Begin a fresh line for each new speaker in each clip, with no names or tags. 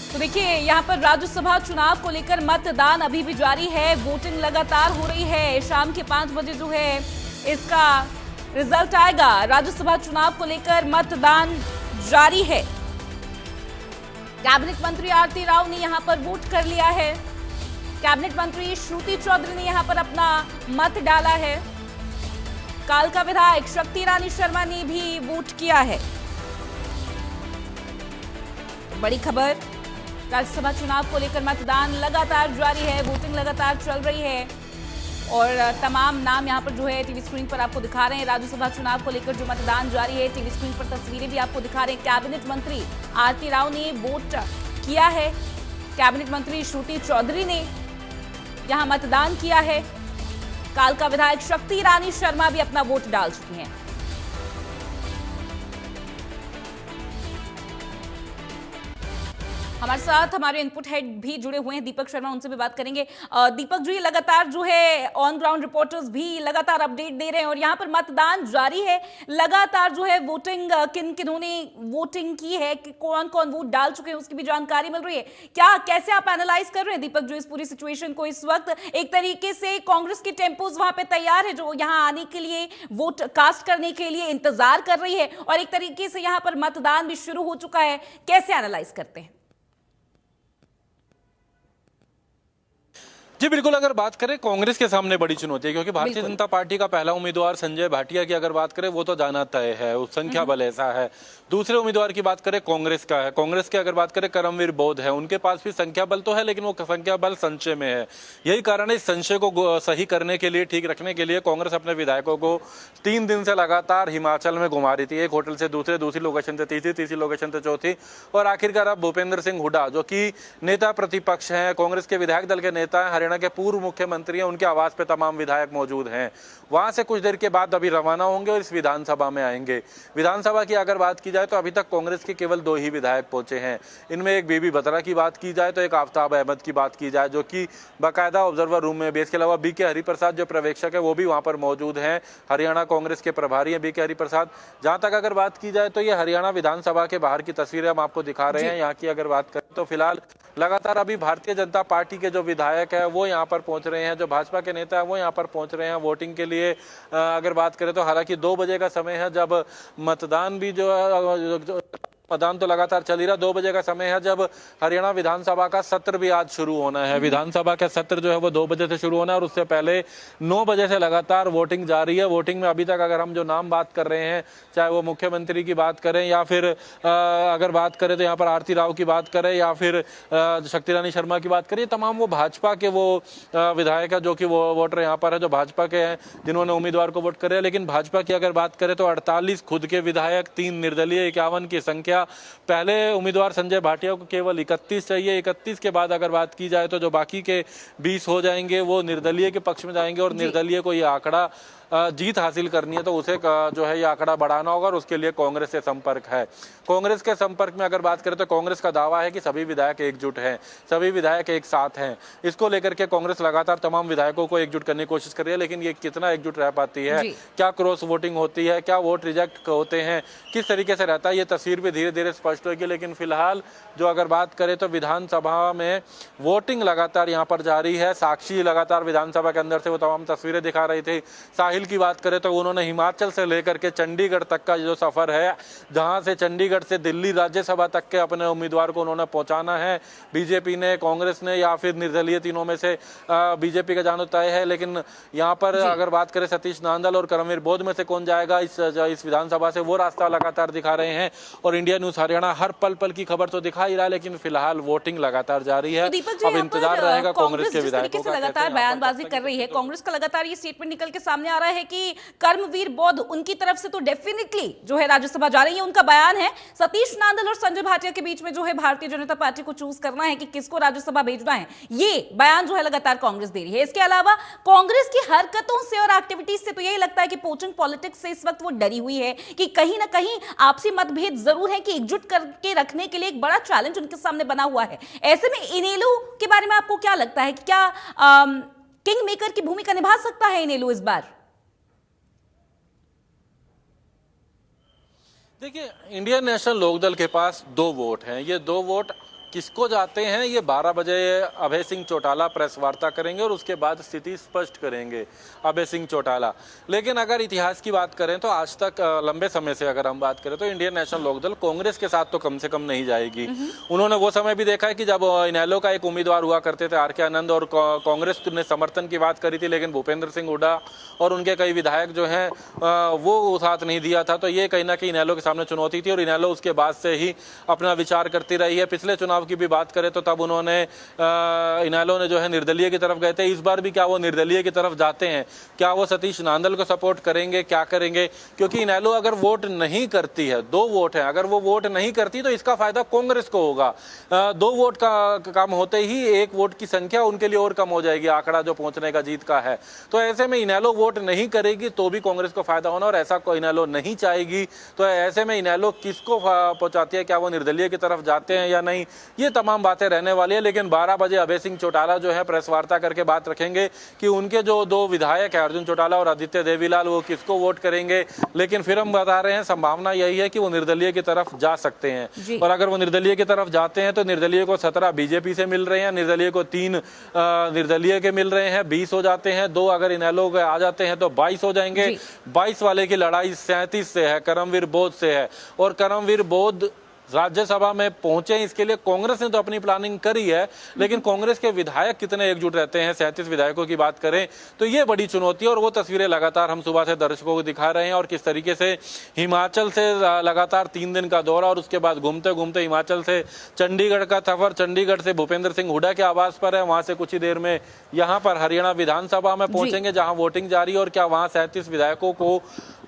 तो देखिए यहाँ पर राज्यसभा चुनाव को लेकर मतदान अभी भी जारी है। वोटिंग लगातार हो रही है। शाम के 5 बजे जो है इसका रिजल्ट आएगा। राज्यसभा चुनाव को लेकर मतदान जारी है। कैबिनेट मंत्री आरती राव ने यहाँ पर वोट कर लिया है। कैबिनेट मंत्री श्रुति चौधरी ने यहाँ पर अपना मत डाला है। कालका विधायक शक्ति रानी शर्मा ने भी वोट किया है। बड़ी खबर, राज्यसभा चुनाव को लेकर मतदान लगातार जारी है। वोटिंग लगातार चल रही है और तमाम नाम यहां पर जो है टीवी स्क्रीन पर आपको दिखा रहे हैं। राज्यसभा चुनाव को लेकर जो मतदान जारी है, टीवी स्क्रीन पर तस्वीरें भी आपको दिखा रहे हैं। कैबिनेट मंत्री आरती राव ने वोट किया है। कैबिनेट मंत्री श्रुति चौधरी ने यहां मतदान किया है। कालका विधायक शक्ति रानी शर्मा भी अपना वोट डाल चुकी हैं। हमारे साथ हमारे इनपुट हेड भी जुड़े हुए हैं, दीपक शर्मा, उनसे भी बात करेंगे। दीपक जी, लगातार जो है ऑन ग्राउंड रिपोर्टर्स भी लगातार अपडेट दे रहे हैं और यहाँ पर मतदान जारी है। लगातार जो है वोटिंग, किन किन्होंने वोटिंग की है, कौन कौन वोट डाल चुके हैं, उसकी भी जानकारी मिल रही है। क्या कैसे आप एनालाइज कर रहे हैं दीपक जो इस पूरी सिचुएशन को? इस वक्त एक तरीके से कांग्रेस की टेम्पोज वहां पे तैयार है, जो यहाँ आने के लिए, वोट कास्ट करने के लिए इंतजार कर रही है, और एक तरीके से यहाँ पर मतदान भी शुरू हो चुका है। कैसे एनालाइज करते हैं?
जी बिल्कुल, अगर बात करें कांग्रेस के सामने बड़ी चुनौती है, क्योंकि भारतीय जनता पार्टी का पहला उम्मीदवार संजय भाटिया की अगर बात करें वो तो जाना तय है, उस संख्या बल ऐसा है। दूसरे उम्मीदवार की बात करें कांग्रेस का है। कांग्रेस की अगर बात करें करमवीर बौद्ध है, उनके पास भी संख्या बल तो है लेकिन वो संख्या बल संशय में है। यही कारण है इस संशय को सही करने के लिए, ठीक रखने के लिए कांग्रेस अपने विधायकों को 3 दिन से लगातार हिमाचल में घुमा रही थी। एक होटल से दूसरे, दूसरी लोकेशन से तीसरी, तीसरी लोकेशन से चौथी, और आखिरकार अब भूपेंद्र सिंह हुड्डा जो कि नेता प्रतिपक्ष हैं, कांग्रेस के विधायक दल के नेता हैं, हरियाणा के पूर्व मुख्यमंत्री हैं, उनके आवास पे तमाम विधायक मौजूद हैं। वहां से कुछ देर के बाद अभी रवाना होंगे और इस विधानसभा में आएंगे। विधानसभा की अगर बात की जाए तो अभी तक कांग्रेस के केवल 2 ही विधायक पहुंचे हैं। इनमें एक बीबी बत्रा की बात की जाए तो एक आफ्ताब अहमद की बात की जाए, जो कि बाकायदा ऑब्जर्वर रूम में भी। इसके अलावा बीके हरिप्रसाद जो पर्यवेक्षक है वो भी वहां पर मौजूद हैं। हरियाणा कांग्रेस के प्रभारी हैं बीके हरिप्रसाद। जहां तक अगर बात की जाए तो ये हरियाणा विधानसभा के बाहर की तस्वीरें हम आपको दिखा रहे हैं। यहाँ की अगर बात करें तो फिलहाल लगातार अभी भारतीय जनता पार्टी के जो विधायक है वो यहाँ पर पहुंच रहे हैं, जो भाजपा के नेता है वो यहाँ पर पहुंच रहे हैं वोटिंग के लिए। अगर बात करें तो हालांकि 2 बजे का समय है जब मतदान भी मतदान तो लगातार चल ही रहा। 2 बजे का समय है जब हरियाणा विधानसभा का सत्र भी आज शुरू होना है। विधानसभा का सत्र जो है वो 2 बजे से शुरू होना है और उससे पहले 9 बजे से लगातार वोटिंग जारी है। वोटिंग में अभी तक अगर हम जो नाम बात कर रहे हैं, चाहे वो मुख्यमंत्री की बात करें या फिर अगर बात करें तो यहाँ पर आरती राव की बात करें या फिर शक्ति रानी शर्मा की बात करें, तमाम वो भाजपा के वो विधायक है जो कि वो वोटर यहाँ पर है जो भाजपा के हैं, जिन्होंने उम्मीदवार को वोट करे। लेकिन भाजपा की अगर बात करें तो 48 खुद के विधायक, 3 निर्दलीय, 51 की संख्या। पहले उम्मीदवार संजय भाटिया को केवल 31 चाहिए। 31 के बाद अगर बात की जाए तो जो बाकी के 20 हो जाएंगे वो निर्दलीय के पक्ष में जाएंगे और निर्दलीय को ये आंकड़ा जीत हासिल करनी है तो उसे जो है ये आंकड़ा बढ़ाना होगा और उसके लिए कांग्रेस से संपर्क है। कांग्रेस के संपर्क में अगर बात करें तो कांग्रेस का दावा है कि सभी विधायक एकजुट हैं, सभी विधायक एक साथ हैं। इसको लेकर के कांग्रेस लगातार तमाम विधायकों को एकजुट करने की कोशिश कर रही है, लेकिन ये कितना एकजुट रह पाती है, क्या क्रॉस वोटिंग होती है, क्या वोट रिजेक्ट होते हैं, किस तरीके से रहता है, ये तस्वीर भी धीरे धीरे स्पष्ट होगी। लेकिन फिलहाल जो अगर बात करें तो विधानसभा में वोटिंग लगातार यहाँ पर जारी है। साक्षी लगातार विधानसभा के अंदर से वो तमाम तस्वीरें दिखा रही थी। साहिल की बात करें तो उन्होंने हिमाचल से लेकर के चंडीगढ़ तक का जो सफर है, जहां से चंडीगढ़ से दिल्ली राज्यसभा तक के अपने उम्मीदवार को उन्होंने पहुंचाना है। बीजेपी ने, कांग्रेस ने या फिर निर्दलीय, तीनों में से बीजेपी का जाना तय है। लेकिन यहाँ पर अगर बात करें सतीश नांदल और करमवीर बौद्ध में से कौन जाएगा इस विधानसभा से, वो रास्ता लगातार दिखा रहे हैं। और इंडिया न्यूज हरियाणा हर पल पल की खबर तो दिखा ही रहा है, लेकिन फिलहाल वोटिंग लगातार जारी है। अब इंतजार रहेगा कांग्रेस के विधायकों का।
लगातार बयानबाजी कर रही है कांग्रेस का, लगातार ये स्टेटमेंट निकल के सामने आ रहा है कि कर्मवीर बौद्ध उनकी तरफ से तो डेफिनेटली जो है राज्यसभा जा रही है। उनका बयान है सतीश नांदल और संजय भाटिया के बीच में जो है भारतीय जनता पार्टी को चूज करना है कि किसको राज्यसभा भेजना है, ये बयान जो है लगातार कांग्रेस दे रही है। इसके अलावा कांग्रेस की हरकतों से और एक्टिविटीज से तो यही लगता है कि पोचिंग पॉलिटिक्स से इस वक्त वो डरी हुई है कि कहीं ना कहीं आपसी मतभेद जरूर है कि एकजुट करके रखने के लिए एक बड़ा चैलेंज उनके सामने बना हुआ है। ऐसे में इनेलो के बारे में आपको क्या लगता है कि क्या किंग मेकर की भूमिका निभा सकता है इनेलो इस बार?
देखिए, इंडियन नेशनल लोकदल के पास 2 वोट हैं। ये 2 वोट किसको जाते हैं ये 12 बजे अभय सिंह चौटाला प्रेस वार्ता करेंगे और उसके बाद स्थिति स्पष्ट करेंगे अभय सिंह चौटाला। लेकिन अगर इतिहास की बात करें तो आज तक लंबे समय से अगर हम बात करें तो इंडियन नेशनल लोकदल कांग्रेस के साथ तो कम से कम नहीं जाएगी। उन्होंने वो समय भी देखा है कि जब इनेलो का एक उम्मीदवार हुआ करते थे आर के आनंद और कांग्रेस ने समर्थन की बात करी थी, लेकिन भूपेंद्र सिंह हुड्डा और उनके कई विधायक जो हैं वो साथ नहीं दिया था। तो ये कहीं ना कहीं इनेलो के सामने चुनौती थी और इनेलो उसके बाद से ही अपना विचार करती रही है। पिछले चुनाव की भी बात करें तो तब उन्होंने इनेलो ने जो है निर्दलीय की तरफ गए थे। इस बार भी क्या वो निर्दलीय की तरफ जाते हैं? क्या वो सतीश नांदल को सपोर्ट करेंगे? क्या करेंगे? क्योंकि इनेलो अगर वोट नहीं करती है, 2 वोट है, अगर वो वोट नहीं करती तो इसका फायदा कांग्रेस को होगा। 2 वोट का काम होते ही 1 वोट की संख्या उनके लिए और कम हो जाएगी, आंकड़ा जो पहुंचने का जीत का है। तो ऐसे में इनेलो वोट नहीं करेगी तो भी कांग्रेस को फायदा होना, और ऐसा कोई इनेलो नहीं चाहेगी। तो ऐसे में इनेलो किसको पहुंचाती है, क्या वो निर्दलीय की तरफ जाते हैं या नहीं, ये तमाम बातें रहने वाली है। लेकिन 12 बजे अभय सिंह चौटाला जो है प्रेस वार्ता करके बात रखेंगे कि उनके जो 2 विधायक है अर्जुन चौटाला और आदित्य देवीलाल वो किसको वोट करेंगे। लेकिन फिर हम बता रहे हैं संभावना यही है कि वो निर्दलीय की तरफ जा सकते हैं, और अगर वो निर्दलीय की तरफ जाते हैं तो निर्दलीय को 17 बीजेपी से मिल रहे हैं, निर्दलीय को 3 निर्दलीय के मिल रहे हैं, 20 हो जाते हैं। 2 अगर इनेलो के आ जाते हैं तो 22 हो जाएंगे। 22 वाले की लड़ाई 37 से है, करमवीर बोध से है, और करमवीर बोध राज्यसभा में पहुंचे। इसके लिए कांग्रेस ने तो अपनी प्लानिंग करी है, लेकिन कांग्रेस के विधायक कितने एकजुट रहते हैं। 37 विधायकों की बात करें तो ये बड़ी चुनौती है, और वो तस्वीरें लगातार हम सुबह से दर्शकों को दिखा रहे हैं। और किस तरीके से हिमाचल से लगातार 3 दिन का दौरा और उसके बाद घूमते घूमते हिमाचल से चंडीगढ़ का सफर, चंडीगढ़ से भूपेंद्र सिंह हुड्डा के आवास पर है, वहां से कुछ ही देर में यहाँ पर हरियाणा विधानसभा में पहुंचेंगे जहां वोटिंग जारी है। और क्या वहां 37 विधायकों को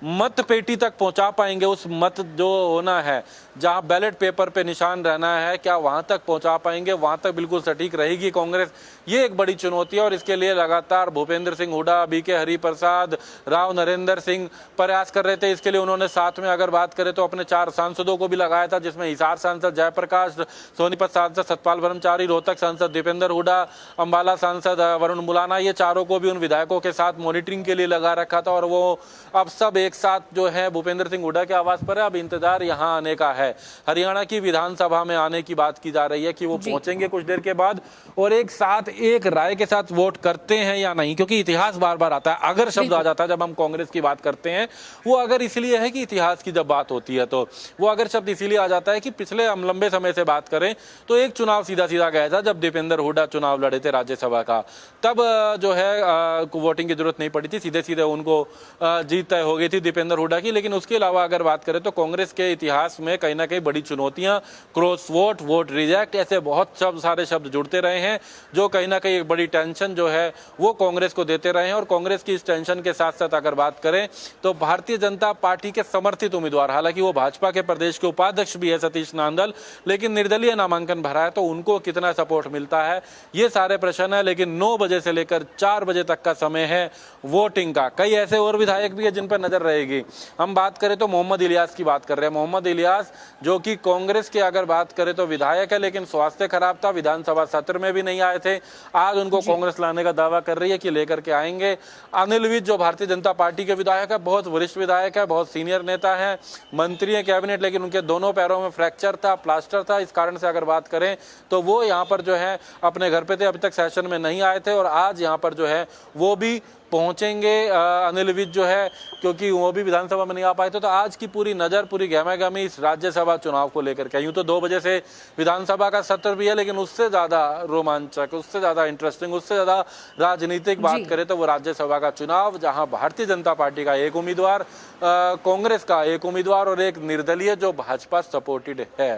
मत पेटी तक पहुंचा पाएंगे? उस मत जो होना है, जहां बैलेट पेपर पे निशान रहना है, क्या वहां तक पहुंचा पाएंगे? वहां तक बिल्कुल सटीक रहेगी कांग्रेस? ये एक बड़ी चुनौती है, और इसके लिए लगातार भूपेंद्र सिंह हुड्डा, बीके हरिप्रसाद, राव नरेंद्र सिंह प्रयास कर रहे थे। इसके लिए उन्होंने साथ में अगर बात करें तो अपने 4 सांसदों को भी लगाया था, जिसमें हिसार सांसद जयप्रकाश, सोनीपत सांसद सतपाल ब्रह्मचारी, रोहतक सांसद दीपेंद्र हुड्डा, अंबाला सांसद वरुण मुलाना, ये चारों को भी उन विधायकों के साथ मॉनिटरिंग के लिए लगा रखा था। और वो अब सब एक साथ जो है भूपेंद्र सिंह हुड्डा के आवास पर है। अब इंतजार यहां आने का है, हरियाणा की विधानसभा में आने की बात की जा रही है कि वो पहुंचेंगे कुछ देर के बाद और एक साथ एक राय के साथ वोट करते हैं या नहीं। क्योंकि इतिहास बार बार आता है, अगर शब्द आ जाता है जब हम कांग्रेस की बात करते हैं, वो अगर इसलिए है कि इतिहास की जब बात होती है तो वो अगर शब्द इसीलिए आ जाता है कि पिछले हम लंबे समय से बात करें तो एक चुनाव सीधा सीधा गया था जब दीपेंद्र हुड्डा चुनाव लड़े थे राज्यसभा का, तब जो है वोटिंग की जरूरत नहीं पड़ी थी, सीधे सीधे उनको जीत तय हो गई थी दीपेंद्र हुड्डा की। लेकिन उसके अलावा अगर बात करें तो कांग्रेस के इतिहास में कहीं ना कहीं बड़ी चुनौतियां, क्रॉस वोट, वोट रिजेक्ट, ऐसे बहुत सारे शब्द जुड़ते रहे हैं जो कहीं ना कहीं एक बड़ी टेंशन जो है वो कांग्रेस को देते रहे हैं। और कांग्रेस की इस टेंशन के साथ साथ अगर बात करें तो भारतीय जनता पार्टी के समर्थित उम्मीदवार, हालांकि वो भाजपा के प्रदेश के उपाध्यक्ष भी है सतीश नांदल, लेकिन निर्दलीय नामांकन भरा है, तो उनको कितना सपोर्ट मिलता है, ये सारे प्रश्न है। लेकिन 9 बजे से लेकर 4 बजे तक का समय है वोटिंग का। कई ऐसे और विधायक भी है जिन पर नजर रहेगी। हम बात करें तो मोहम्मद इलियास की बात कर रहे हैं। मोहम्मद इलियास जो कि कांग्रेस के अगर बात करें तो विधायक है, लेकिन स्वास्थ्य खराब था, विधानसभा सत्र में भी नहीं आए थे। आज उनको कांग्रेस लाने का दावा कर रही है कि लेकर के आएंगे। अनिल विज जो भारतीय जनता पार्टी के विधायक है, बहुत वरिष्ठ विधायक है, बहुत सीनियर नेता है, मंत्री है कैबिनेट, लेकिन उनके दोनों पैरों में फ्रैक्चर था, प्लास्टर था, इस कारण से अगर बात करें तो वो यहाँ पर जो है अपने घर पे थे, अभी तक सेशन में नहीं आए थे, और आज यहाँ पर जो है वो भी पहुंचेंगे अनिल विज जो है, क्योंकि वो भी विधानसभा में नहीं आ पाए थे। तो आज की पूरी नज़र, पूरी गहमा-गहमी इस राज्यसभा चुनाव को लेकर के। यूं तो 2 बजे से विधानसभा का सत्र भी है, लेकिन उससे ज़्यादा रोमांचक, उससे ज़्यादा इंटरेस्टिंग, उससे ज़्यादा राजनीतिक बात करें तो वो राज्यसभा का चुनाव, जहां भारतीय जनता पार्टी का एक उम्मीदवार, कांग्रेस का एक उम्मीदवार और एक निर्दलीय जो भाजपा सपोर्टेड है,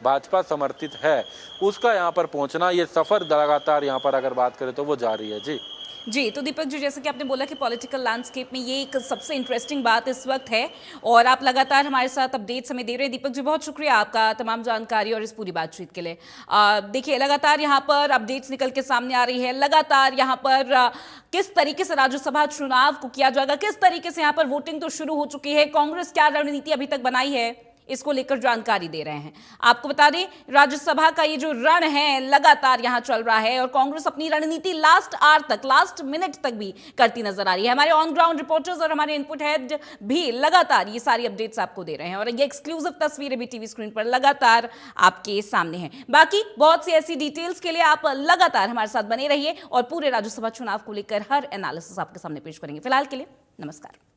भाजपा समर्थित है, उसका यहाँ पर पहुँचना, ये सफ़र लगातार यहाँ पर अगर बात करें तो वो जारी है।
जी, तो दीपक जी, जैसे कि आपने बोला कि पॉलिटिकल लैंडस्केप में ये एक सबसे इंटरेस्टिंग बात इस वक्त है, और आप लगातार हमारे साथ अपडेट्स हमें दे रहे हैं। दीपक जी, बहुत शुक्रिया आपका तमाम जानकारी और इस पूरी बातचीत के लिए। देखिए, लगातार यहाँ पर अपडेट्स निकल के सामने आ रही है, लगातार यहाँ पर किस तरीके से राज्यसभा चुनाव को किया जाएगा, किस तरीके से यहाँ पर वोटिंग तो शुरू हो चुकी है, कांग्रेस क्या रणनीति अभी तक बनाई है, इसको लेकर जानकारी दे रहे हैं। आपको बता दें, राज्यसभा का ये जो रण है लगातार यहां चल रहा है और कांग्रेस अपनी रणनीति लास्ट आवर तक, लास्ट मिनट तक भी करती नजर आ रही है। हमारे ऑन ग्राउंड रिपोर्टर्स और हमारे इनपुट हेड भी लगातार ये सारी अपडेट्स आपको दे रहे हैं और ये एक्सक्लूसिव तस्वीरें भी टीवी स्क्रीन पर लगातार आपके सामने हैं। बाकी बहुत सी ऐसी डिटेल्स के लिए आप लगातार हमारे साथ बने रहिए और पूरे राज्यसभा चुनाव को लेकर हर एनालिसिस आपके सामने पेश करेंगे। फिलहाल के लिए नमस्कार।